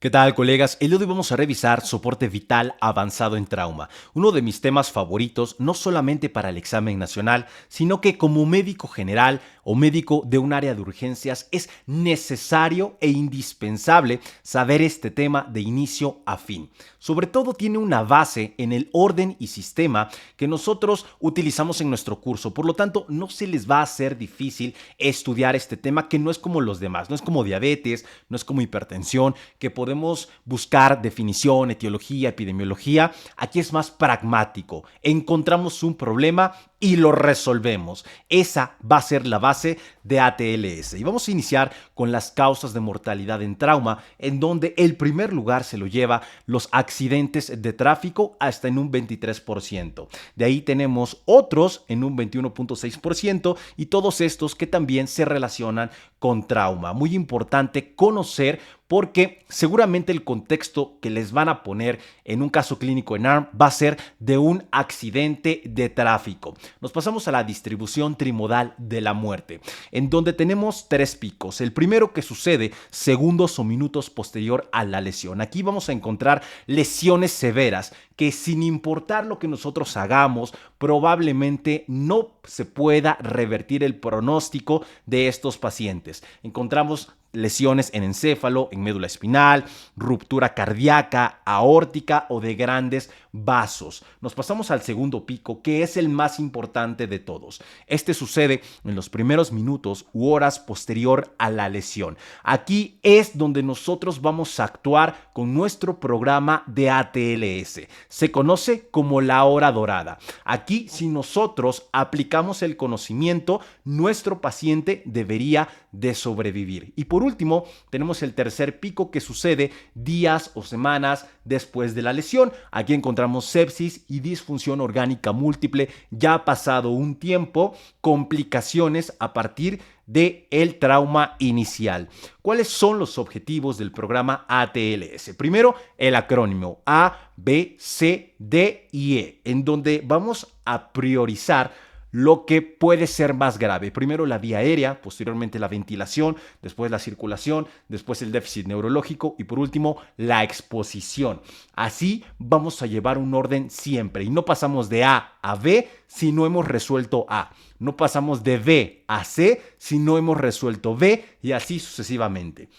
¿Qué tal, colegas? El día de hoy vamos a revisar soporte vital avanzado en trauma, uno de mis temas favoritos, no solamente para el examen nacional, sino que como médico general o médico de un área de urgencias es necesario e indispensable saber este tema de inicio a fin. Sobre todo tiene una base en el orden y sistema que nosotros utilizamos en nuestro curso, por lo tanto no se les va a hacer difícil estudiar este tema que no es como los demás, no es como diabetes, no es como hipertensión, que podemos buscar definición, etiología, epidemiología. Aquí es más pragmático. Encontramos un problema y lo resolvemos. Esa va a ser la base de ATLS. Y vamos a iniciar con las causas de mortalidad en trauma, en donde el primer lugar se lo lleva los accidentes de tráfico hasta en un 23%. De ahí tenemos otros en un 21.6% y todos estos que también se relacionan con trauma. Muy importante conocer porque seguramente el contexto que les van a poner en un caso clínico en ARM va a ser de un accidente de tráfico. Nos pasamos a la distribución trimodal de la muerte, en donde tenemos tres picos. El primero que sucede segundos o minutos posterior a la lesión. Aquí vamos a encontrar lesiones severas que sin importar lo que nosotros hagamos, probablemente no se pueda revertir el pronóstico de estos pacientes. Encontramos lesiones en encéfalo, en médula espinal, ruptura cardíaca, aórtica o de grandes vasos. Nos pasamos al segundo pico, que es el más importante de todos. Este sucede en los primeros minutos u horas posterior a la lesión. Aquí es donde nosotros vamos a actuar con nuestro programa de ATLS. Se conoce como la hora dorada. Aquí, si nosotros aplicamos el conocimiento, nuestro paciente debería de sobrevivir. Y por último, tenemos el tercer pico que sucede días o semanas después de la lesión. Aquí encontramos sepsis y disfunción orgánica múltiple ya ha pasado un tiempo, complicaciones a partir del trauma inicial. ¿Cuáles son los objetivos del programa ATLS? Primero, el acrónimo A, B, C, D y E, en donde vamos a priorizar lo que puede ser más grave. Primero la vía aérea, posteriormente la ventilación, después la circulación, después el déficit neurológico y por último la exposición. Así vamos a llevar un orden siempre y no pasamos de A a B si no hemos resuelto A. No pasamos de B a C si no hemos resuelto B y así sucesivamente.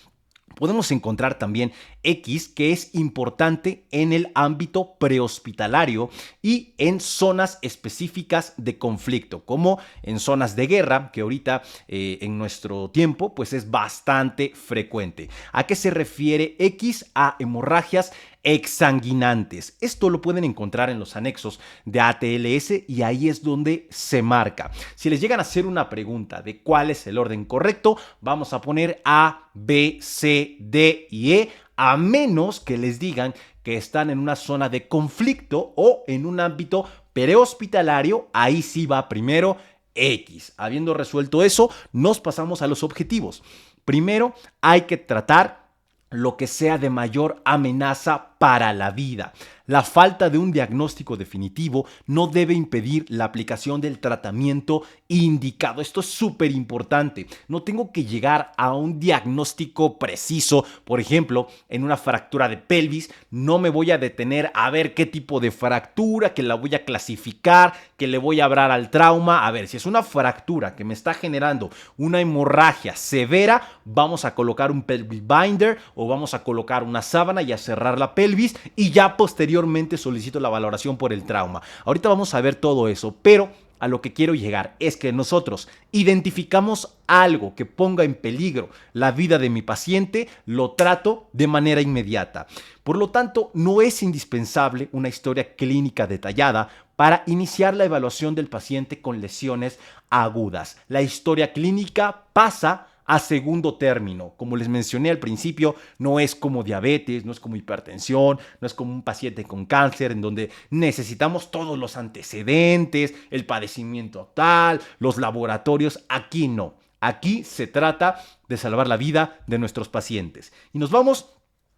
Podemos encontrar también X, que es importante en el ámbito prehospitalario y en zonas específicas de conflicto, como en zonas de guerra, que ahorita en nuestro tiempo pues es bastante frecuente. ¿A qué se refiere X? A hemorragias exsanguinantes. Esto lo pueden encontrar en los anexos de ATLS y ahí es donde se marca. Si les llegan a hacer una pregunta de cuál es el orden correcto, vamos a poner A, B, C, D y E, a menos que les digan que están en una zona de conflicto o en un ámbito prehospitalario, ahí sí va primero X. Habiendo resuelto eso, nos pasamos a los objetivos. Primero, hay que tratar lo que sea de mayor amenaza para la vida. La falta de un diagnóstico definitivo no debe impedir la aplicación del tratamiento indicado. Esto es súper importante. No tengo que llegar a un diagnóstico preciso. Por ejemplo, en una fractura de pelvis, no me voy a detener a ver qué tipo de fractura, que la voy a clasificar, que le voy a hablar al trauma. A ver, si es una fractura que me está generando una hemorragia severa, vamos a colocar un pelvic binder o vamos a colocar una sábana y a cerrar la pelvis y ya posteriormente solicito la valoración por el trauma. Ahorita vamos a ver todo eso, pero a lo que quiero llegar es que nosotros identificamos algo que ponga en peligro la vida de mi paciente, lo trato de manera inmediata. Por lo tanto, no es indispensable una historia clínica detallada para iniciar la evaluación del paciente con lesiones agudas. La historia clínica pasa a segundo término. Como les mencioné al principio, no es como diabetes, no es como hipertensión, no es como un paciente con cáncer en donde necesitamos todos los antecedentes, el padecimiento tal, los laboratorios. Aquí no. Aquí se trata de salvar la vida de nuestros pacientes. Y nos vamos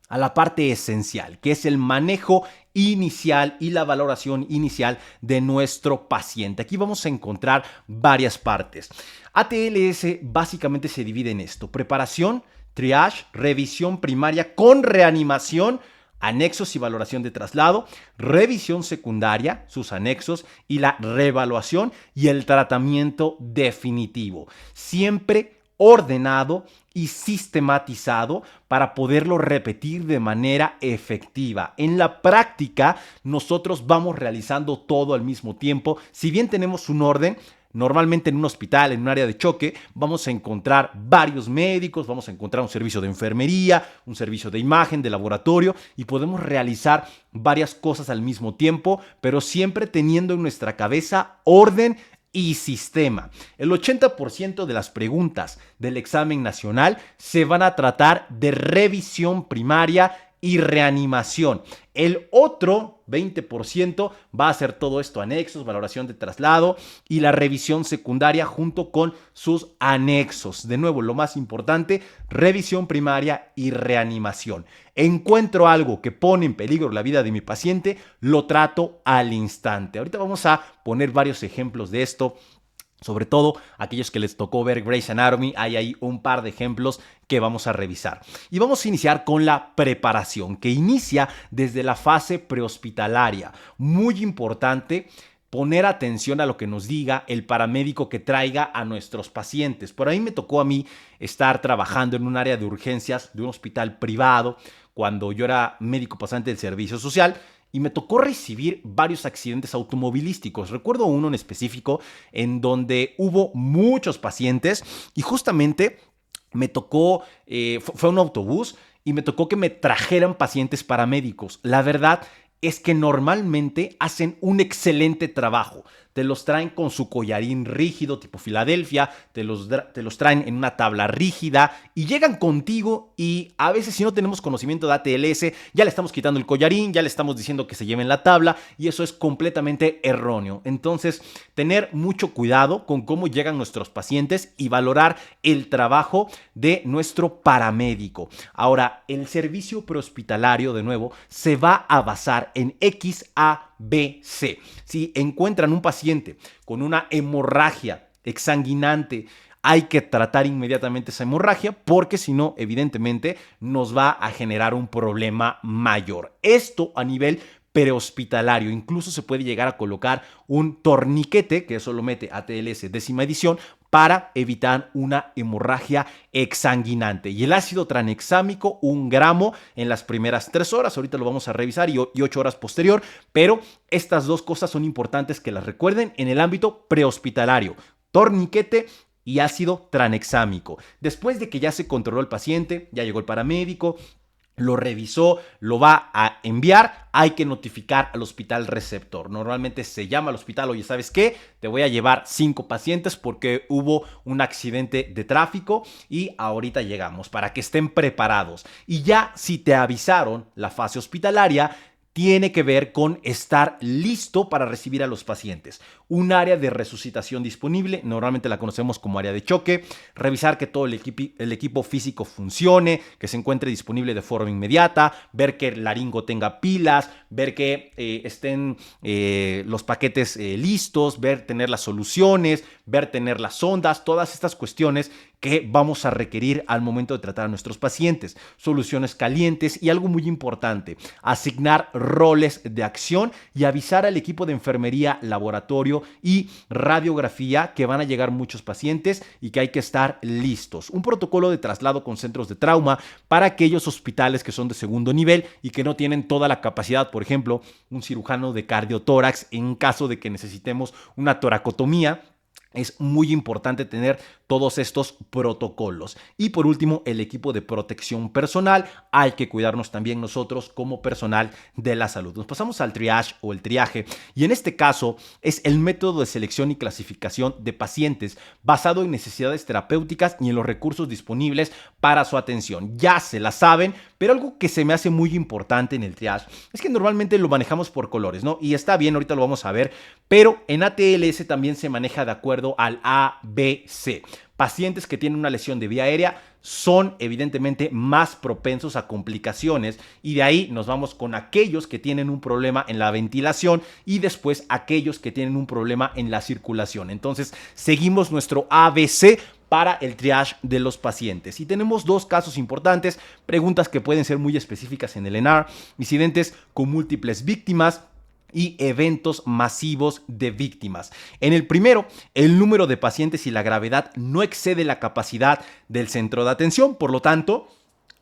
a la parte esencial, que es el manejo inicial y la valoración inicial de nuestro paciente. Aquí vamos a encontrar varias partes. ATLS básicamente se divide en esto: preparación, triage, revisión primaria con reanimación, anexos y valoración de traslado, revisión secundaria, sus anexos y la reevaluación y el tratamiento definitivo. Siempre ordenado y sistematizado para poderlo repetir de manera efectiva. En la práctica, nosotros vamos realizando todo al mismo tiempo. Si bien tenemos un orden, normalmente en un hospital, en un área de choque, vamos a encontrar varios médicos, vamos a encontrar un servicio de enfermería, un servicio de imagen, de laboratorio, y podemos realizar varias cosas al mismo tiempo, pero siempre teniendo en nuestra cabeza orden y sistema. El 80% de las preguntas del examen nacional se van a tratar de revisión primaria y reanimación. El otro 20% va a ser todo esto: anexos, valoración de traslado y la revisión secundaria junto con sus anexos. De nuevo, lo más importante: revisión primaria y reanimación. Encuentro algo que pone en peligro la vida de mi paciente, lo trato al instante. Ahorita vamos a poner varios ejemplos de esto. Sobre todo aquellos que les tocó ver Grey's Anatomy, hay ahí un par de ejemplos que vamos a revisar. Y vamos a iniciar con la preparación, que inicia desde la fase prehospitalaria. Muy importante poner atención a lo que nos diga el paramédico que traiga a nuestros pacientes. Por ahí me tocó a mí estar trabajando en un área de urgencias de un hospital privado cuando yo era médico pasante del servicio social, y me tocó recibir varios accidentes automovilísticos. Recuerdo uno en específico en donde hubo muchos pacientes y justamente me tocó, fue un autobús y me tocó que me trajeran pacientes paramédicos. La verdad es que normalmente hacen un excelente trabajo. Te los traen con su collarín rígido tipo Filadelfia, te los traen en una tabla rígida y llegan contigo, y a veces, si no tenemos conocimiento de ATLS, ya le estamos quitando el collarín, ya le estamos diciendo que se lleven la tabla, y eso es completamente erróneo. Entonces, tener mucho cuidado con cómo llegan nuestros pacientes y valorar el trabajo de nuestro paramédico. Ahora, el servicio prehospitalario, de nuevo, se va a basar en XABC. Si encuentran un paciente con una hemorragia exsanguinante, hay que tratar inmediatamente esa hemorragia, porque si no, evidentemente, nos va a generar un problema mayor. Esto a nivel prehospitalario. Incluso se puede llegar a colocar un torniquete, que eso lo mete ATLS 10ª edición, para evitar una hemorragia exsanguinante. Y el ácido tranexámico, 1 gramo en las primeras 3 horas. Ahorita lo vamos a revisar, y 8 horas posterior. Pero estas dos cosas son importantes que las recuerden en el ámbito prehospitalario: torniquete y ácido tranexámico. Después de que ya se controló el paciente, ya llegó el paramédico, lo revisó, lo va a enviar, hay que notificar al hospital receptor. Normalmente se llama al hospital: oye, ¿sabes qué? Te voy a llevar 5 pacientes porque hubo un accidente de tráfico y ahorita llegamos, para que estén preparados. Y ya si te avisaron, la fase hospitalaria tiene que ver con estar listo para recibir a los pacientes. Un área de resucitación disponible, normalmente la conocemos como área de choque. Revisar que todo el equipo físico funcione, que se encuentre disponible de forma inmediata, ver que el laringo tenga pilas, ver que estén los paquetes listos, ver tener las soluciones, ver tener las sondas, todas estas cuestiones que vamos a requerir al momento de tratar a nuestros pacientes. Soluciones calientes y, algo muy importante, asignar roles de acción y avisar al equipo de enfermería, laboratorio y radiografía que van a llegar muchos pacientes y que hay que estar listos. Un protocolo de traslado con centros de trauma para aquellos hospitales que son de segundo nivel y que no tienen toda la capacidad. Por ejemplo, un cirujano de cardiotórax en caso de que necesitemos una toracotomía. Es muy importante tener todos estos protocolos. Y por último, el equipo de protección personal. Hay que cuidarnos también nosotros como personal de la salud. Nos pasamos al triage o el triaje, y en este caso es el método de selección y clasificación de pacientes basado en necesidades terapéuticas y en los recursos disponibles para su atención. Ya se la saben, pero algo que se me hace muy importante en el triage es que normalmente lo manejamos por colores, ¿no? Y está bien, ahorita lo vamos a ver, pero en ATLS también se maneja de acuerdo al ABC. Pacientes que tienen una lesión de vía aérea son evidentemente más propensos a complicaciones, y de ahí nos vamos con aquellos que tienen un problema en la ventilación y después aquellos que tienen un problema en la circulación. Entonces seguimos nuestro ABC para el triage de los pacientes. Y tenemos dos casos importantes, preguntas que pueden ser muy específicas en el ENAR, incidentes con múltiples víctimas y eventos masivos de víctimas. En el primero, el número de pacientes y la gravedad no excede la capacidad del centro de atención, por lo tanto,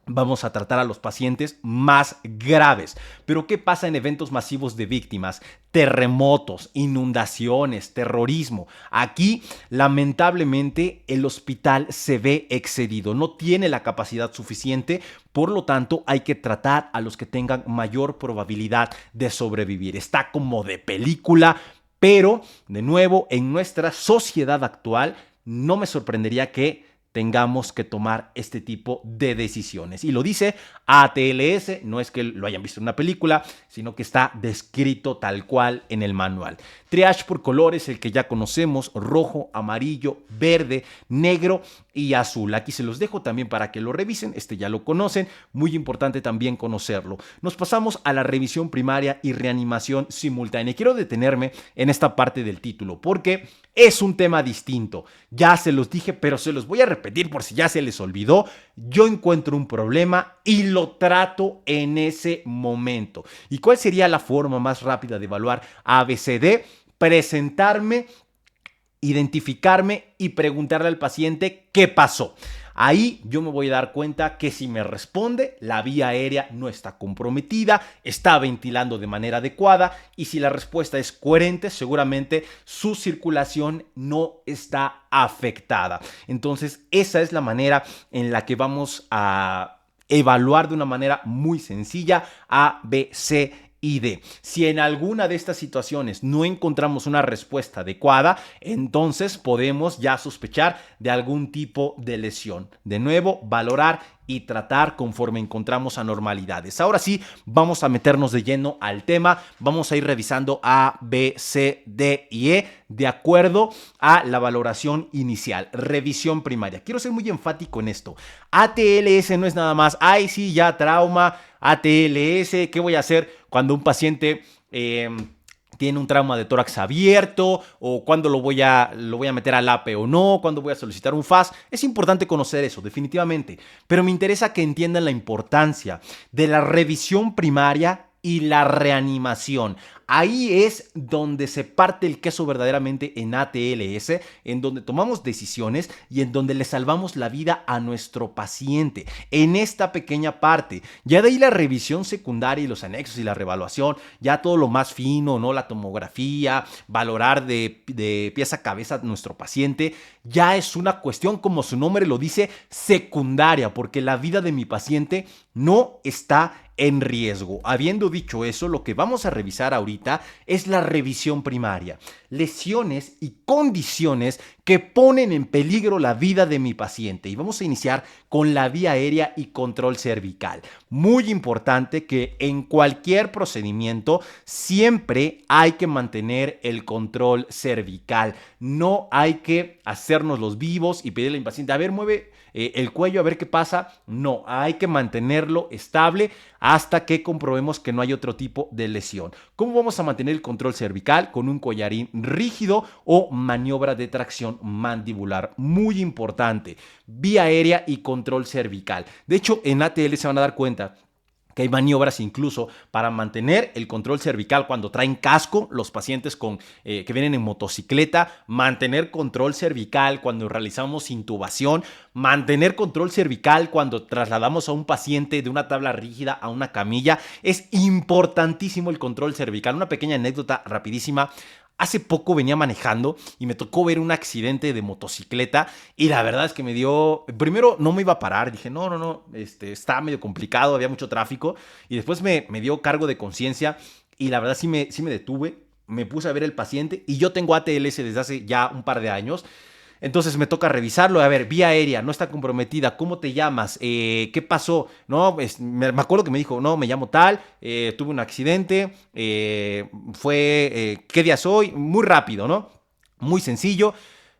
vamos a tratar a los pacientes más graves. Pero ¿qué pasa en eventos masivos de víctimas? Terremotos, inundaciones, terrorismo. Aquí, lamentablemente, el hospital se ve excedido. No tiene la capacidad suficiente. Por lo tanto, hay que tratar a los que tengan mayor probabilidad de sobrevivir. Está como de película, pero, de nuevo, en nuestra sociedad actual, no me sorprendería que tengamos que tomar este tipo de decisiones. Y lo dice ATLS, no es que lo hayan visto en una película, sino que está descrito tal cual en el manual. Triage por colores, el que ya conocemos, rojo, amarillo, verde, negro y azul. Aquí se los dejo también para que lo revisen, este ya lo conocen, muy importante también conocerlo. Nos pasamos a la revisión primaria y reanimación simultánea. Quiero detenerme en esta parte del título porque es un tema distinto. Ya se los dije, pero se los voy a repetir por si ya se les olvidó. Yo encuentro un problema y lo trato en ese momento. ¿Y cuál sería la forma más rápida de evaluar ABCD? Presentarme, identificarme y preguntarle al paciente qué pasó. Ahí yo me voy a dar cuenta que si me responde, la vía aérea no está comprometida, está ventilando de manera adecuada y si la respuesta es coherente, seguramente su circulación no está afectada. Entonces, esa es la manera en la que vamos a evaluar de una manera muy sencilla A, B, C y D. Si en alguna de estas situaciones no encontramos una respuesta adecuada, entonces podemos ya sospechar de algún tipo de lesión. De nuevo, valorar y tratar conforme encontramos anormalidades. Ahora sí, vamos a meternos de lleno al tema. Vamos a ir revisando A, B, C, D y E de acuerdo a la valoración inicial. Revisión primaria. Quiero ser muy enfático en esto. ATLS no es nada más, ay sí, ya trauma, ATLS, ¿qué voy a hacer cuando un paciente tiene un trauma de tórax abierto o cuándo lo voy a meter al APE o no, cuándo voy a solicitar un FAS? Es importante conocer eso, definitivamente, pero me interesa que entiendan la importancia de la revisión primaria y la reanimación. Ahí es donde se parte el queso verdaderamente en ATLS, en donde tomamos decisiones y en donde le salvamos la vida a nuestro paciente. En esta pequeña parte, ya de ahí la revisión secundaria y los anexos y la reevaluación, ya todo lo más fino, ¿no? La tomografía, valorar de pies a cabeza a nuestro paciente, ya es una cuestión, como su nombre lo dice, secundaria, porque la vida de mi paciente no está en riesgo. Habiendo dicho eso, lo que vamos a revisar ahorita es la revisión primaria. Lesiones y condiciones que ponen en peligro la vida de mi paciente. Y vamos a iniciar con la vía aérea y control cervical. Muy importante que en cualquier procedimiento siempre hay que mantener el control cervical. No hay que hacernos los vivos y pedirle al paciente, a ver, mueve el cuello a ver qué pasa. No, hay que mantenerlo estable hasta que comprobemos que no hay otro tipo de lesión. ¿Cómo vamos a mantener el control cervical? Con un collarín rígido o maniobra de tracción mandibular. Muy importante. Vía aérea y control cervical. De hecho, en ATL se van a dar cuenta que hay maniobras incluso para mantener el control cervical cuando traen casco, los pacientes que vienen en motocicleta, mantener control cervical cuando realizamos intubación, mantener control cervical cuando trasladamos a un paciente de una tabla rígida a una camilla. Es importantísimo el control cervical. Una pequeña anécdota rapidísima. Hace poco venía manejando y me tocó ver un accidente de motocicleta y la verdad es que me dio... Primero no me iba a parar, dije no, está medio complicado, había mucho tráfico y después me dio cargo de conciencia y la verdad sí me detuve, me puse a ver el paciente y yo tengo ATLS desde hace ya un par de años. Entonces me toca revisarlo, a ver, vía aérea, no está comprometida, ¿cómo te llamas? ¿Qué pasó? No, me acuerdo que me dijo, no, me llamo tal, tuve un accidente, ¿qué día soy? Muy rápido, ¿no? Muy sencillo.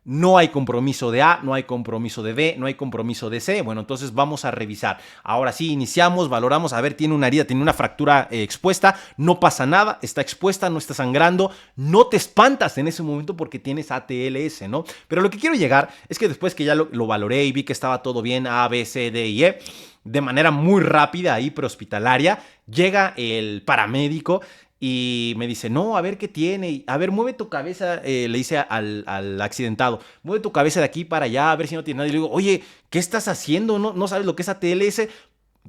no hay compromiso de A, no hay compromiso de B, no hay compromiso de C. Bueno, entonces vamos a revisar. Ahora sí, iniciamos, valoramos, a ver, tiene una herida, tiene una fractura expuesta, no pasa nada, está expuesta, no está sangrando, no te espantas en ese momento porque tienes ATLS, ¿no? Pero lo que quiero llegar es que después que ya lo valoré y vi que estaba todo bien, A, B, C, D y E, de manera muy rápida ahí prehospitalaria, llega el paramédico y me dice, no, a ver qué tiene. A ver, mueve tu cabeza, le dice al accidentado, mueve tu cabeza de aquí para allá, a ver si no tiene nada. Y le digo, oye, ¿qué estás haciendo? ¿No sabes lo que es ATLS?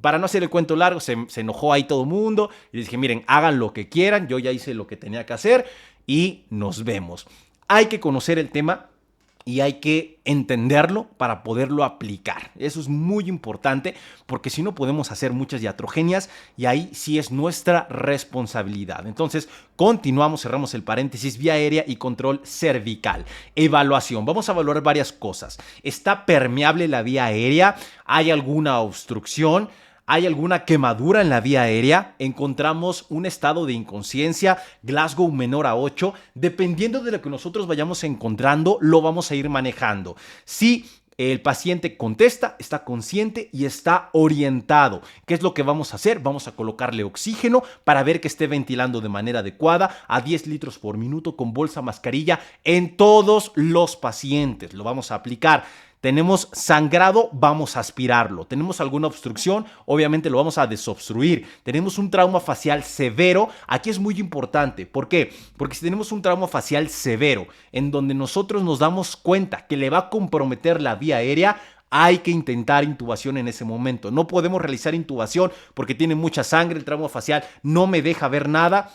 Para no hacer el cuento largo, se enojó ahí todo el mundo. Y les dije, miren, hagan lo que quieran, yo ya hice lo que tenía que hacer y nos vemos. Hay que conocer el tema y hay que entenderlo para poderlo aplicar. Eso es muy importante porque si no podemos hacer muchas iatrogenias y ahí sí es nuestra responsabilidad. Entonces, continuamos, cerramos el paréntesis, vía aérea y control cervical. Evaluación. Vamos a evaluar varias cosas. ¿Está permeable la vía aérea? ¿Hay alguna obstrucción? ¿Hay alguna quemadura en la vía aérea? Encontramos un estado de inconsciencia, Glasgow menor a 8. Dependiendo de lo que nosotros vayamos encontrando, lo vamos a ir manejando. Si el paciente contesta, está consciente y está orientado. ¿Qué es lo que vamos a hacer? Vamos a colocarle oxígeno para ver que esté ventilando de manera adecuada a 10 litros por minuto con bolsa mascarilla en todos los pacientes. Lo vamos a aplicar. Tenemos sangrado, vamos a aspirarlo. Tenemos alguna obstrucción, obviamente lo vamos a desobstruir. Tenemos un trauma facial severo. Aquí es muy importante. ¿Por qué? Porque si tenemos un trauma facial severo en donde nosotros nos damos cuenta que le va a comprometer la vía aérea, hay que intentar intubación en ese momento. No podemos realizar intubación porque tiene mucha sangre, el trauma facial no me deja ver nada.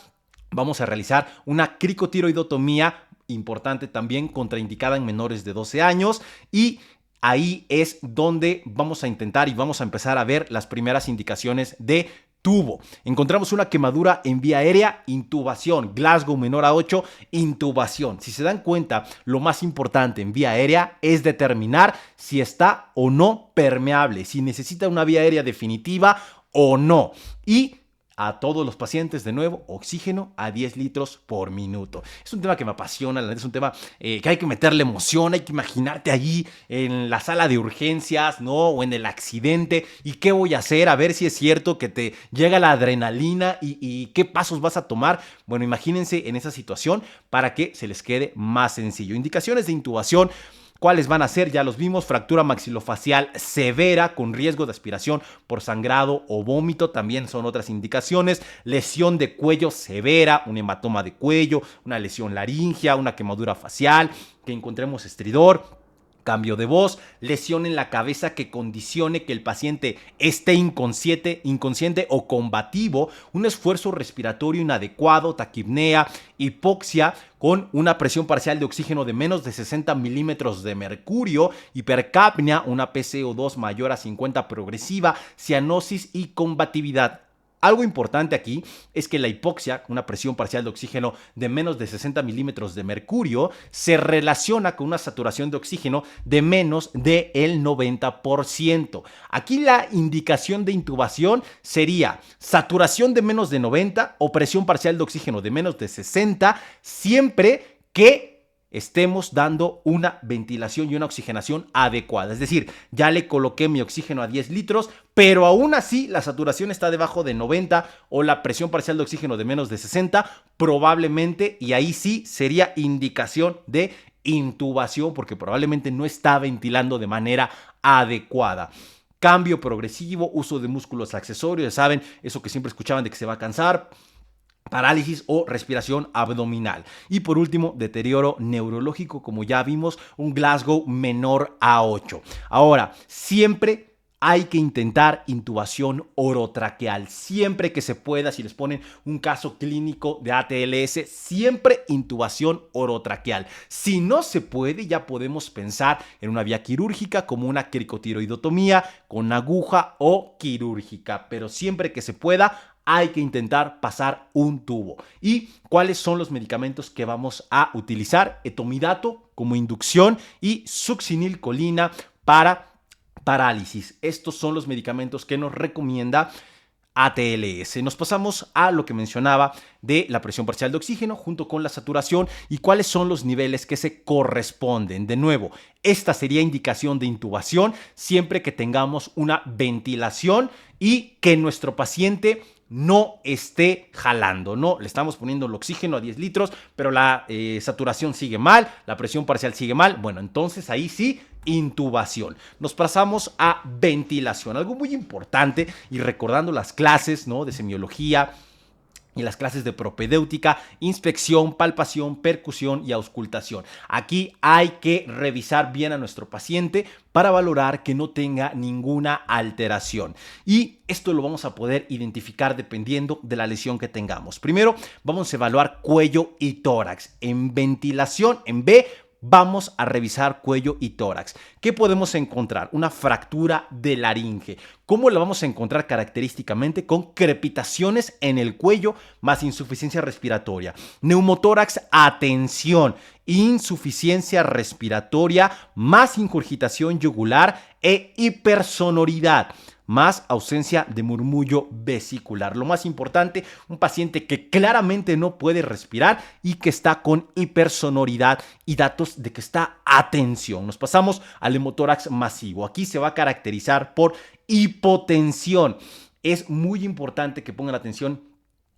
Vamos a realizar una cricotiroidotomía, importante también, contraindicada en menores de 12 años y ahí es donde vamos a intentar y vamos a empezar a ver las primeras indicaciones de tubo. Encontramos una quemadura en vía aérea, intubación. Glasgow menor a 8, intubación. Si se dan cuenta, lo más importante en vía aérea es determinar si está o no permeable, si necesita una vía aérea definitiva o no. Y a todos los pacientes, de nuevo, oxígeno a 10 litros por minuto. Es un tema que me apasiona, es un tema que hay que meterle emoción, hay que imaginarte allí en la sala de urgencias, ¿no? O en el accidente, y qué voy a hacer, a ver si es cierto que te llega la adrenalina y qué pasos vas a tomar. Bueno, imagínense en esa situación para que se les quede más sencillo. Indicaciones de intubación. ¿Cuáles van a ser? Ya los vimos. Fractura maxilofacial severa con riesgo de aspiración por sangrado o vómito. También son otras indicaciones. Lesión de cuello severa, un hematoma de cuello, una lesión laringea, una quemadura facial, que encontremos estridor. Cambio de voz, lesión en la cabeza que condicione que el paciente esté inconsciente o combativo, un esfuerzo respiratorio inadecuado, taquipnea, hipoxia con una presión parcial de oxígeno de menos de 60 milímetros de mercurio, hipercapnia, una PCO2 mayor a 50 progresiva, cianosis y combatividad. Algo importante aquí es que la hipoxia, una presión parcial de oxígeno de menos de 60 milímetros de mercurio, se relaciona con una saturación de oxígeno de menos del 90%. Aquí la indicación de intubación sería saturación de menos de 90 o presión parcial de oxígeno de menos de 60, siempre que estemos dando una ventilación y una oxigenación adecuada. Es decir, ya le coloqué mi oxígeno a 10 litros, pero aún así la saturación está debajo de 90 o la presión parcial de oxígeno de menos de 60, probablemente, y ahí sí sería indicación de intubación porque probablemente no está ventilando de manera adecuada. Cambio progresivo, uso de músculos accesorios, ya saben, eso que siempre escuchaban de que se va a cansar. Parálisis o respiración abdominal. Y por último, deterioro neurológico, como ya vimos, un Glasgow menor a 8. Ahora, siempre hay que intentar intubación orotraqueal. Siempre que se pueda, si les ponen un caso clínico de ATLS, siempre intubación orotraqueal. Si no se puede, ya podemos pensar en una vía quirúrgica como una cricotiroidotomía con aguja o quirúrgica. Pero siempre que se pueda, hay que intentar pasar un tubo. ¿Y cuáles son los medicamentos que vamos a utilizar? Etomidato como inducción y succinilcolina para parálisis. Estos son los medicamentos que nos recomienda ATLS. Nos pasamos a lo que mencionaba de la presión parcial de oxígeno junto con la saturación y cuáles son los niveles que se corresponden. De nuevo, esta sería indicación de intubación siempre que tengamos una ventilación y que nuestro paciente no esté jalando, ¿no? Le estamos poniendo el oxígeno a 10 litros, pero la saturación sigue mal, la presión parcial sigue mal. Bueno, entonces ahí sí, intubación. Nos pasamos a ventilación, algo muy importante, y recordando las clases, ¿no?, de semiología y las clases de propedéutica, inspección, palpación, percusión y auscultación. Aquí hay que revisar bien a nuestro paciente para valorar que no tenga ninguna alteración. Y esto lo vamos a poder identificar dependiendo de la lesión que tengamos. Primero, vamos a evaluar cuello y tórax. En ventilación, en B, vamos a revisar cuello y tórax. ¿Qué podemos encontrar? Una fractura de laringe. ¿Cómo la vamos a encontrar característicamente? Con crepitaciones en el cuello más insuficiencia respiratoria. Neumotórax a tensión, insuficiencia respiratoria más ingurgitación yugular e hipersonoridad, más ausencia de murmullo vesicular. Lo más importante, un paciente que claramente no puede respirar y que está con hipersonoridad y datos de que está a tensión. Nos pasamos al hemotórax masivo. Aquí se va a caracterizar por hipotensión. Es muy importante que pongan atención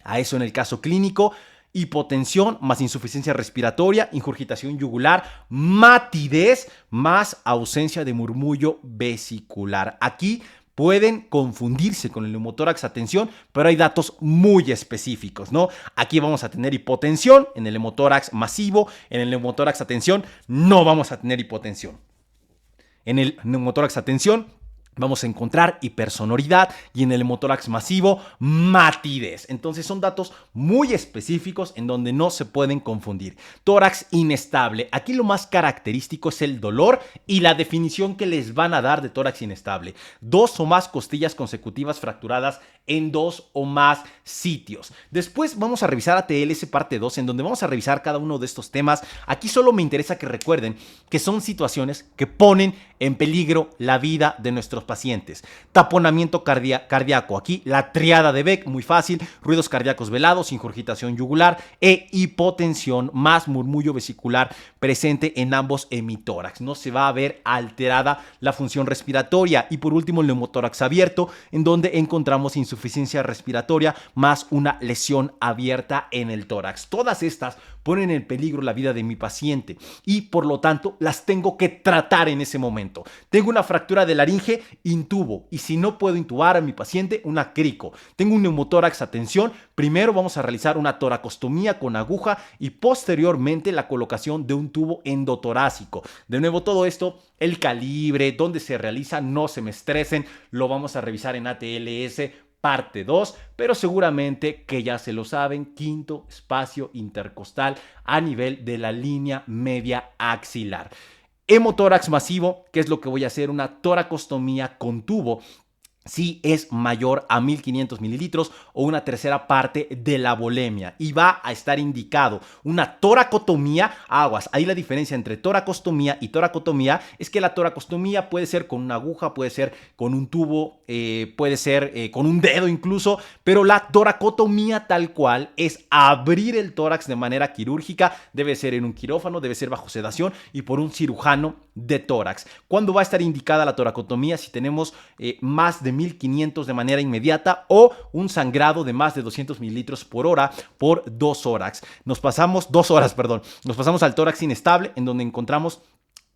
a eso en el caso clínico. Hipotensión más insuficiencia respiratoria, ingurgitación yugular, matidez más ausencia de murmullo vesicular. Aquí pueden confundirse con el neumotórax a tensión, pero hay datos muy específicos, ¿no? Aquí vamos a tener hipotensión en el hemotórax masivo, en el neumotórax a tensión no vamos a tener hipotensión. En el neumotórax a tensión vamos a encontrar hipersonoridad y en el hemotórax masivo matidez. Entonces son datos muy específicos en donde no se pueden confundir. Tórax inestable. Aquí lo más característico es el dolor y la definición que les van a dar de tórax inestable. 2 o más costillas consecutivas fracturadas en 2 o más sitios. Después vamos a revisar ATLS parte 2, en donde vamos a revisar cada uno de estos temas. Aquí solo me interesa que recuerden que son situaciones que ponen en peligro la vida de nuestros pacientes. Taponamiento cardíaco. Aquí la triada de Beck, muy fácil. Ruidos cardíacos velados, ingurgitación yugular e hipotensión más murmullo vesicular presente en ambos hemitórax. No se va a ver alterada la función respiratoria. Y por último, el neumotórax abierto, en donde encontramos insuficiencia respiratoria más una lesión abierta en el tórax. Todas estas ponen en peligro la vida de mi paciente y por lo tanto las tengo que tratar en ese momento. Tengo una fractura de laringe, intubo, y si no puedo intubar a mi paciente, una crico. Tengo un neumotórax a tensión, primero vamos a realizar una toracostomía con aguja y posteriormente la colocación de un tubo endotorácico. De nuevo, todo esto, el calibre, dónde se realiza, no se me estresen, lo vamos a revisar en ATLS parte 2, pero seguramente que ya se lo saben, quinto espacio intercostal a nivel de la línea media axilar. Hemotórax masivo, ¿qué es lo que voy a hacer? Una toracostomía con tubo si es mayor a 1500 mililitros o una tercera parte de la volemia, y va a estar indicado una toracotomía. Aguas, ahí la diferencia entre toracostomía y toracotomía es que la toracostomía puede ser con una aguja, puede ser con un tubo, puede ser con un dedo incluso, pero la toracotomía tal cual es abrir el tórax de manera quirúrgica, debe ser en un quirófano, debe ser bajo sedación y por un cirujano de tórax. ¿Cuándo va a estar indicada la toracotomía? Si tenemos más de 1500 de manera inmediata o un sangrado de más de 200 mililitros por hora por 2 horas. Nos pasamos al tórax inestable, en donde encontramos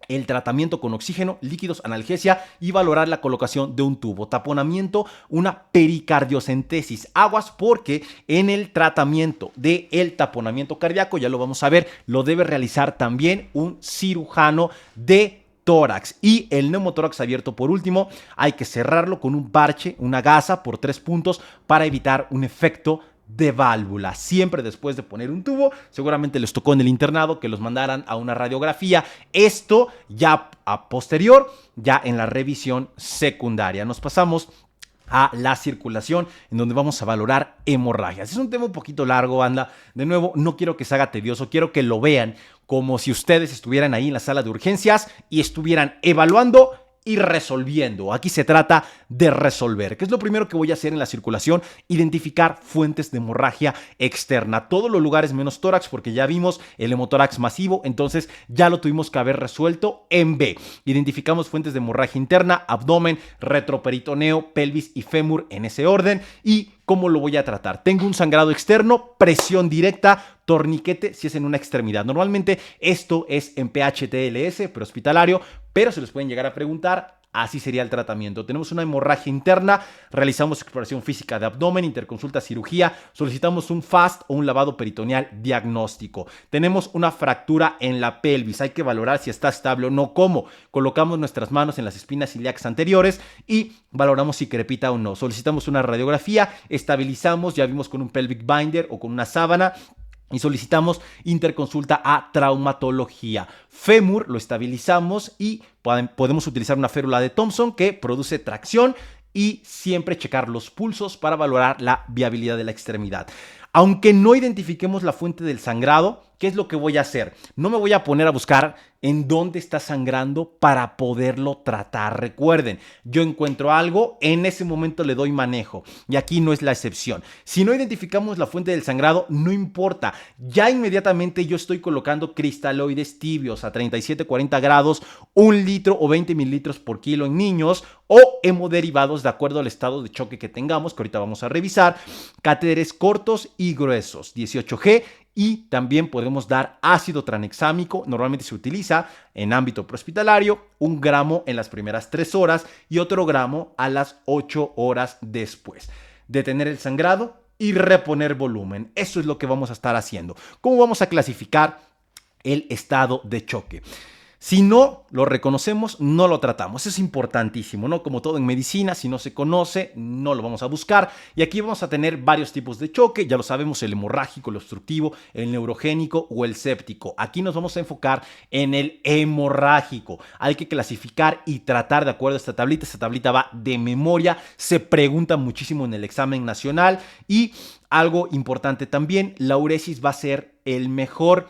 el tratamiento con oxígeno, líquidos, analgesia y valorar la colocación de un tubo. Taponamiento, una pericardiocentesis. Aguas, porque en el tratamiento del taponamiento cardíaco, ya lo vamos a ver, lo debe realizar también un cirujano de tórax. Y el neumotórax abierto, por último, hay que cerrarlo con un parche, una gasa por 3 puntos para evitar un efecto de válvula. Siempre después de poner un tubo, seguramente les tocó en el internado que los mandaran a una radiografía. Esto ya a posterior, ya en la revisión secundaria. Nos pasamos a la circulación, en donde vamos a valorar hemorragias. Es un tema un poquito largo, banda. De nuevo, no quiero que se haga tedioso, quiero que lo vean como si ustedes estuvieran ahí en la sala de urgencias y estuvieran evaluando y resolviendo. Aquí se trata de resolver. ¿Qué es lo primero que voy a hacer en la circulación? Identificar fuentes de hemorragia externa. Todos los lugares menos tórax, porque ya vimos el hemotórax masivo, entonces ya lo tuvimos que haber resuelto en B. Identificamos fuentes de hemorragia interna, abdomen, retroperitoneo, pelvis y fémur en ese orden. Y ¿cómo lo voy a tratar? Tengo un sangrado externo, presión directa, torniquete si es en una extremidad. Normalmente esto es en PHTLS, prehospitalario, pero se les pueden llegar a preguntar. Así sería el tratamiento. Tenemos una hemorragia interna, realizamos exploración física de abdomen, interconsulta cirugía, solicitamos un FAST o un lavado peritoneal diagnóstico. Tenemos una fractura en la pelvis, hay que valorar si está estable o no. ¿Cómo? Colocamos nuestras manos en las espinas ilíacas anteriores y valoramos si crepita o no. Solicitamos una radiografía, estabilizamos, ya vimos con un pelvic binder o con una sábana, y solicitamos interconsulta a traumatología. Fémur lo estabilizamos y podemos utilizar una férula de Thompson que produce tracción y siempre checar los pulsos para valorar la viabilidad de la extremidad. Aunque no identifiquemos la fuente del sangrado, ¿qué es lo que voy a hacer? No me voy a poner a buscar en dónde está sangrando para poderlo tratar. Recuerden, yo encuentro algo, en ese momento le doy manejo y aquí no es la excepción. Si no identificamos la fuente del sangrado, no importa. Ya inmediatamente yo estoy colocando cristaloides tibios a 37-40 grados, 1 litro o 20 mililitros por kilo en niños o hemoderivados de acuerdo al estado de choque que tengamos, que ahorita vamos a revisar, catéteres cortos y gruesos, 18G. Y también podemos dar ácido tranexámico, normalmente se utiliza en ámbito prehospitalario, 1 gramo en las primeras 3 horas y otro gramo a las 8 horas después. Detener el sangrado y reponer volumen. Eso es lo que vamos a estar haciendo. ¿Cómo vamos a clasificar el estado de choque? Si no lo reconocemos, no lo tratamos. Eso es importantísimo, ¿no? Como todo en medicina, si no se conoce, no lo vamos a buscar. Y aquí vamos a tener varios tipos de choque. Ya lo sabemos, el hemorrágico, el obstructivo, el neurogénico o el séptico. Aquí nos vamos a enfocar en el hemorrágico. Hay que clasificar y tratar de acuerdo a esta tablita. Esta tablita va de memoria. Se pregunta muchísimo en el examen nacional. Y algo importante también, la uresis va a ser el mejor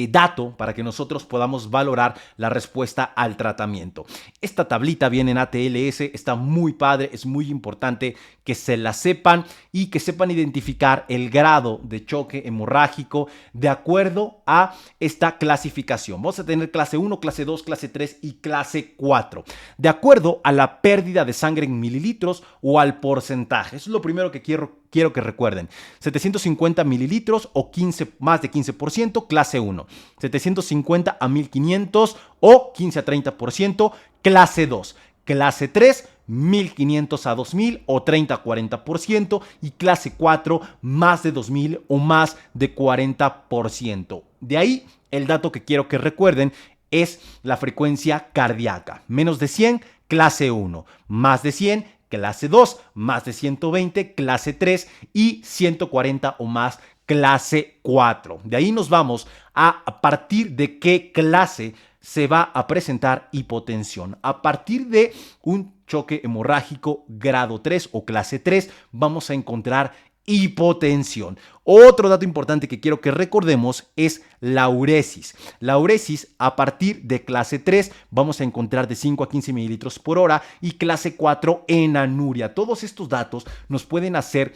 dato para que nosotros podamos valorar la respuesta al tratamiento. Esta tablita viene en ATLS, está muy padre, es muy importante que se la sepan y que sepan identificar el grado de choque hemorrágico de acuerdo a esta clasificación. Vamos a tener clase 1, clase 2, clase 3 y clase 4. De acuerdo a la pérdida de sangre en mililitros o al porcentaje. Eso es lo primero que quiero que recuerden. 750 mililitros o más de 15%, clase 1. 750 a 1500 o 15 a 30%, clase 2. Clase 3, 1500 a 2000 o 30 a 40%. Y clase 4, más de 2000 o más de 40%. De ahí, el dato que quiero que recuerden es la frecuencia cardíaca. Menos de 100, clase 1. Más de 100, clase 2, más de 120, clase 3 y 140 o más, clase 4. De ahí nos vamos a partir de qué clase se va a presentar hipotensión. A partir de un choque hemorrágico grado 3 o clase 3 vamos a encontrar hipotensión. Otro dato importante que quiero que recordemos es la uresis. La uresis a partir de clase 3 vamos a encontrar de 5 a 15 mililitros por hora y clase 4 en anuria. Todos estos datos nos pueden hacer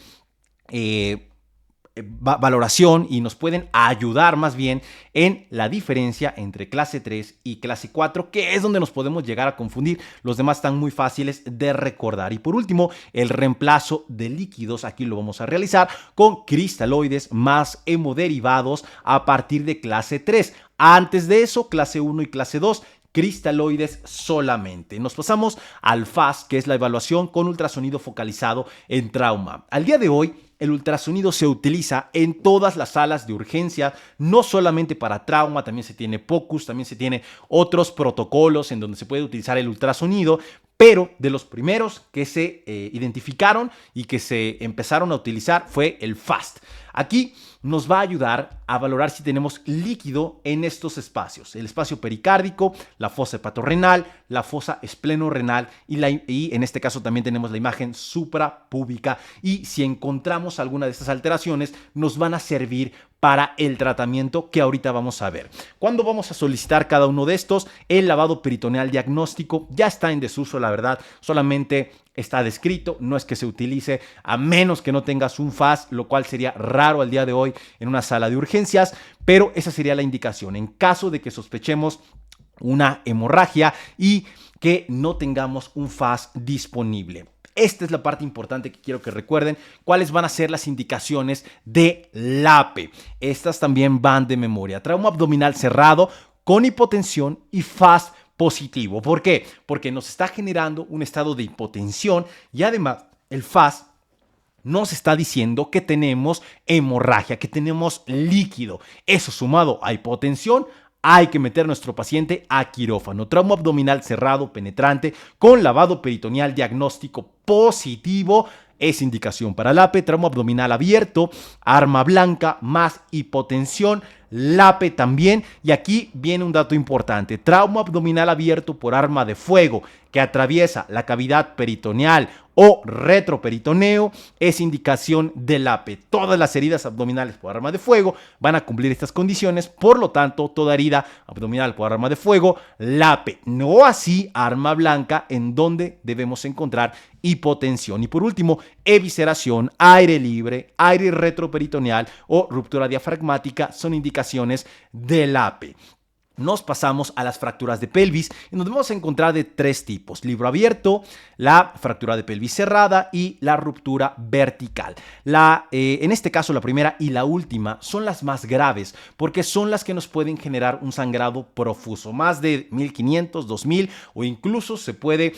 valoración y nos pueden ayudar más bien en la diferencia entre clase 3 y clase 4, que es donde nos podemos llegar a confundir. Los demás están muy fáciles de recordar. Y por último, el reemplazo de líquidos. Aquí lo vamos a realizar con cristaloides más hemoderivados a partir de clase 3. Antes de eso, clase 1 y clase 2, cristaloides solamente. Nos pasamos al FAST, que es la evaluación con ultrasonido focalizado en trauma. Al día de hoy, el ultrasonido se utiliza en todas las salas de urgencia, no solamente para trauma, también se tiene POCUS, también se tiene otros protocolos en donde se puede utilizar el ultrasonido, pero de los primeros que se identificaron y que se empezaron a utilizar fue el FAST. Aquí nos va a ayudar a valorar si tenemos líquido en estos espacios: el espacio pericárdico, la fosa hepatorenal, la fosa esplenorenal y en este caso también tenemos la imagen suprapúbica, y si encontramos alguna de estas alteraciones nos van a servir para el tratamiento que ahorita vamos a ver. ¿Cuándo vamos a solicitar cada uno de estos? El lavado peritoneal diagnóstico ya está en desuso, la verdad, solamente está descrito, no es que se utilice a menos que no tengas un FAS, lo cual sería raro al día de hoy en una sala de urgencias, pero esa sería la indicación en caso de que sospechemos una hemorragia y que no tengamos un FAS disponible. Esta es la parte importante que quiero que recuerden: cuáles van a ser las indicaciones de LAPE. Estas también van de memoria: trauma abdominal cerrado con hipotensión y FAS positivo. ¿Por qué? Porque nos está generando un estado de hipotensión y además el FAS nos está diciendo que tenemos hemorragia, que tenemos líquido. Eso sumado a hipotensión, hay que meter a nuestro paciente a quirófano. Trauma abdominal cerrado penetrante con lavado peritoneal diagnóstico positivo es indicación para LAPE. Trauma abdominal abierto, arma blanca más hipotensión, LAPE también. Y aquí viene un dato importante: trauma abdominal abierto por arma de fuego que atraviesa la cavidad peritoneal o retroperitoneo es indicación de LAPE. Todas las heridas abdominales por arma de fuego van a cumplir estas condiciones, por lo tanto, toda herida abdominal por arma de fuego, LAPE. No así arma blanca, en donde debemos encontrar hipotensión. Y por último, evisceración, aire libre, aire retroperitoneal o ruptura diafragmática son indicaciones de LAPE. Nos pasamos a las fracturas de pelvis, en donde vamos a encontrar de tres tipos: libro abierto, la fractura de pelvis cerrada y la ruptura vertical. En este caso, la primera y la última son las más graves, porque son las que nos pueden generar un sangrado profuso, más de 1500, 2000, o incluso se puede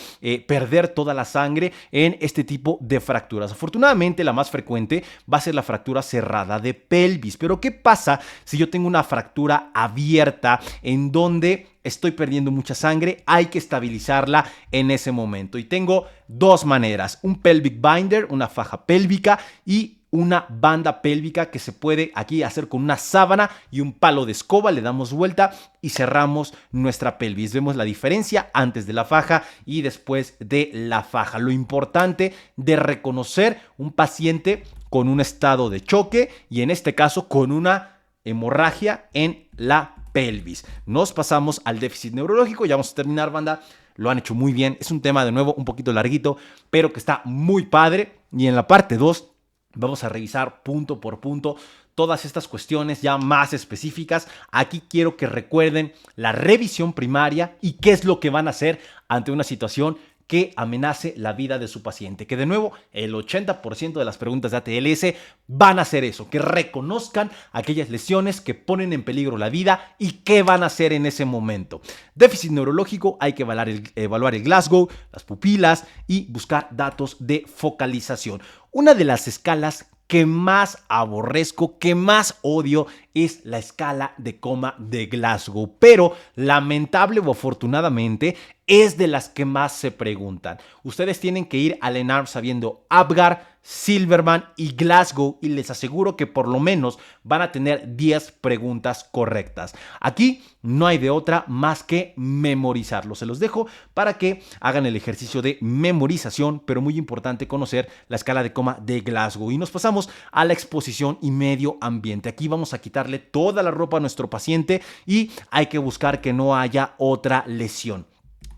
perder toda la sangre en este tipo de fracturas. Afortunadamente, la más frecuente va a ser la fractura cerrada de pelvis. Pero ¿qué pasa si yo tengo una fractura abierta en donde estoy perdiendo mucha sangre? Hay que estabilizarla en ese momento. Y tengo dos maneras: un pelvic binder, una faja pélvica, y una banda pélvica que se puede aquí hacer con una sábana y un palo de escoba. Le damos vuelta y cerramos nuestra pelvis. Vemos la diferencia antes de la faja y después de la faja. Lo importante de reconocer un paciente con un estado de choque y en este caso con una hemorragia en la pelvis. Nos pasamos al déficit neurológico. Ya vamos a terminar, banda. Lo han hecho muy bien. Es un tema, de nuevo, un poquito larguito, pero que está muy padre. Y en la parte 2 vamos a revisar punto por punto todas estas cuestiones ya más específicas. Aquí quiero que recuerden la revisión primaria y qué es lo que van a hacer ante una situación que amenace la vida de su paciente. Que de nuevo, el 80% de las preguntas de ATLS van a hacer eso: que reconozcan aquellas lesiones que ponen en peligro la vida y qué van a hacer en ese momento. Déficit neurológico: hay que evaluar el Glasgow, las pupilas y buscar datos de focalización. Una de las escalas que más aborrezco, que más odio, es la escala de coma de Glasgow, pero lamentable o afortunadamente es de las que más se preguntan. Ustedes tienen que ir al ENARM sabiendo Apgar, Silverman y Glasgow, y les aseguro que por lo menos van a tener 10 preguntas correctas. Aquí no hay de otra más que memorizarlo. Se los dejo para que hagan el ejercicio de memorización, pero muy importante conocer la escala de coma de Glasgow. Y nos pasamos a la exposición y medio ambiente. Aquí vamos a quitarle toda la ropa a nuestro paciente y hay que buscar que no haya otra lesión.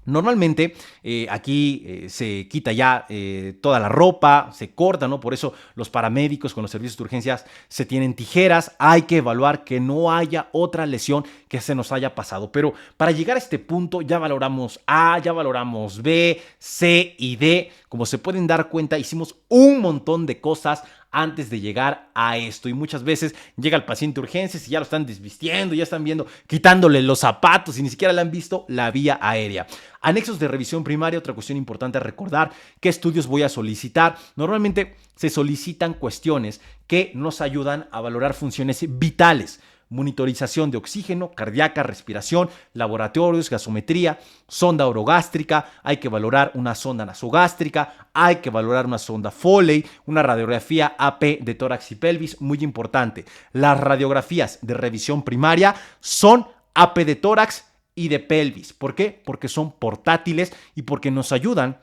Normalmente aquí se quita ya toda la ropa, se corta, ¿no? Por eso los paramédicos con los servicios de urgencias se tienen tijeras. Hay que evaluar que no haya otra lesión que se nos haya pasado. Pero para llegar a este punto ya valoramos A, ya valoramos B, C y D. Como se pueden dar cuenta, hicimos un montón de cosas antes de llegar a esto, y muchas veces llega el paciente a urgencias y ya lo están desvistiendo, ya están viendo, quitándole los zapatos y ni siquiera le han visto la vía aérea. Anexos de revisión primaria: otra cuestión importante a recordar: ¿qué estudios voy a solicitar? Normalmente se solicitan cuestiones que nos ayudan a valorar funciones vitales. monitorización de oxígeno, cardíaca, respiración, laboratorios, gasometría, sonda orogástrica, hay que valorar una sonda nasogástrica, hay que valorar una sonda Foley, una radiografía AP de tórax y pelvis, muy importante. Las radiografías de revisión primaria son AP de tórax y de pelvis. ¿Por qué? Porque son portátiles y porque nos ayudan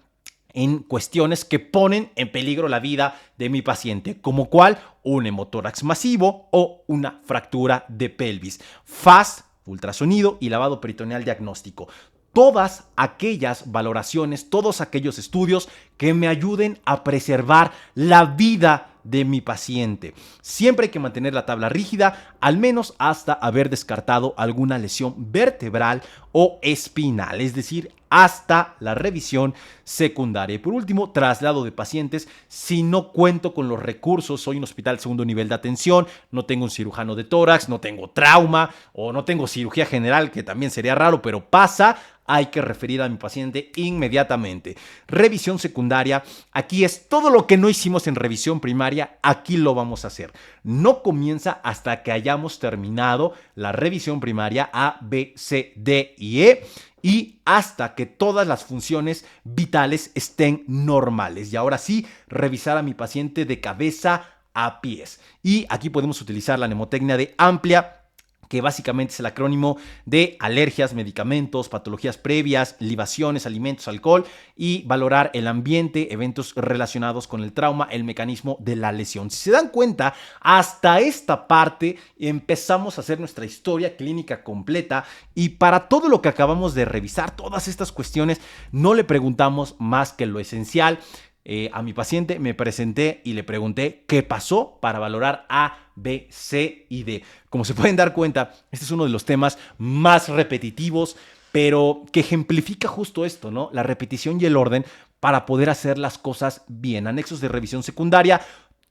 en cuestiones que ponen en peligro la vida de mi paciente, como cuál, un hemotórax masivo o una fractura de pelvis. FAST, ultrasonido y lavado peritoneal diagnóstico. Todas aquellas valoraciones, todos aquellos estudios que me ayuden a preservar la vida de mi paciente. Siempre hay que mantener la tabla rígida, al menos hasta haber descartado alguna lesión vertebral o espinal, es decir, hasta la revisión secundaria. Y por último, traslado de pacientes. Si no cuento con los recursos, soy un hospital segundo nivel de atención, no tengo un cirujano de tórax, no tengo trauma o no tengo cirugía general, que también sería raro, pero pasa, hay que referir a mi paciente inmediatamente. Revisión secundaria, aquí es todo lo que no hicimos en revisión primaria, aquí lo vamos a hacer. No comienza hasta que hayamos terminado la revisión primaria A, B, C, D y E y hasta que todas las funciones vitales estén normales. Y ahora sí, revisar a mi paciente de cabeza a pies. Y aquí podemos utilizar la mnemotecnia de amplia, que básicamente es el acrónimo de alergias, medicamentos, patologías previas, libaciones, alimentos, alcohol, y valorar el ambiente, eventos relacionados con el trauma, el mecanismo de la lesión. Si se dan cuenta, hasta esta parte empezamos a hacer nuestra historia clínica completa, y para todo lo que acabamos de revisar, todas estas cuestiones, no le preguntamos más que lo esencial. A mi paciente me presenté y le pregunté qué pasó para valorar A, B, C y D. Como se pueden dar cuenta, este es uno de los temas más repetitivos, pero que ejemplifica justo esto, ¿no? La repetición y el orden para poder hacer las cosas bien. Anexos de revisión secundaria,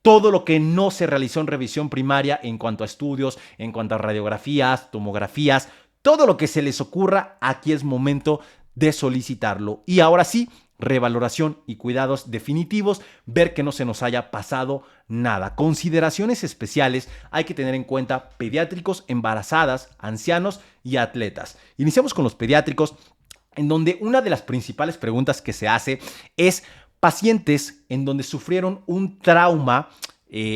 todo lo que no se realizó en revisión primaria en cuanto a estudios, en cuanto a radiografías, tomografías, todo lo que se les ocurra, aquí es momento de solicitarlo. Y ahora sí, revaloración y cuidados definitivos, ver que no se nos haya pasado nada. Consideraciones especiales, hay que tener en cuenta pediátricos, embarazadas, ancianos y atletas. Iniciamos con los pediátricos, en donde una de las principales preguntas que se hace es pacientes en donde sufrieron un trauma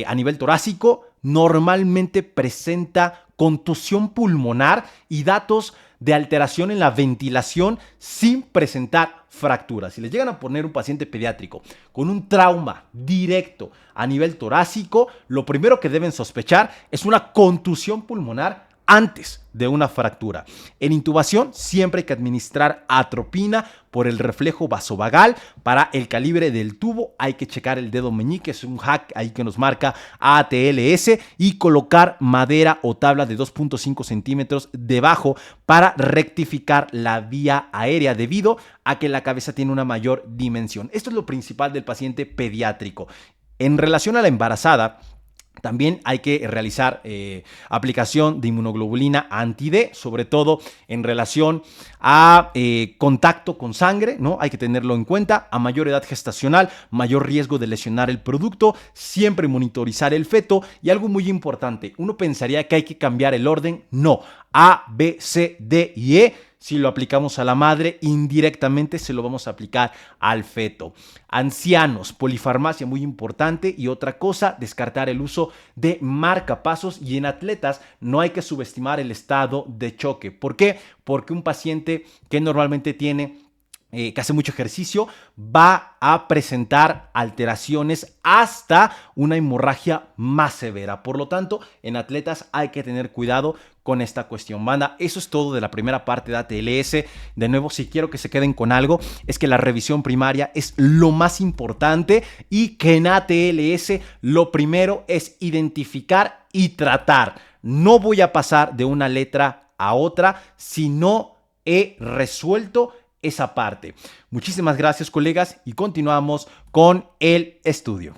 a nivel torácico, normalmente presenta contusión pulmonar y datos de alteración en la ventilación sin presentar fracturas. Si les llegan a poner un paciente pediátrico con un trauma directo a nivel torácico, lo primero que deben sospechar es una contusión pulmonar antes de una fractura. En intubación siempre hay que administrar atropina por el reflejo vasovagal. Para el calibre del tubo hay que checar el dedo meñique, es un hack ahí que nos marca ATLS, y colocar madera o tabla de 2.5 centímetros debajo para rectificar la vía aérea debido a que la cabeza tiene una mayor dimensión. Esto es lo principal del paciente pediátrico. En relación a la embarazada, también hay que realizar aplicación de inmunoglobulina anti-D, sobre todo en relación a contacto con sangre, ¿no? Hay que tenerlo en cuenta. A mayor edad gestacional, mayor riesgo de lesionar el producto, siempre monitorizar el feto. Y algo muy importante, uno pensaría que hay que cambiar el orden. No, A, B, C, D y E. Si lo aplicamos a la madre, indirectamente se lo vamos a aplicar al feto. Ancianos, polifarmacia muy importante. Y otra cosa, descartar el uso de marcapasos. Y en atletas no hay que subestimar el estado de choque. ¿Por qué? Porque un paciente que normalmente tiene que hace mucho ejercicio, va a presentar alteraciones hasta una hemorragia más severa. Por lo tanto, en atletas hay que tener cuidado con esta cuestión. Banda, eso es todo de la primera parte de ATLS. De nuevo, si quiero que se queden con algo, es que la revisión primaria es lo más importante y que en ATLS lo primero es identificar y tratar. No voy a pasar de una letra a otra si no he resuelto esa parte. Muchísimas gracias, colegas, y continuamos con el estudio.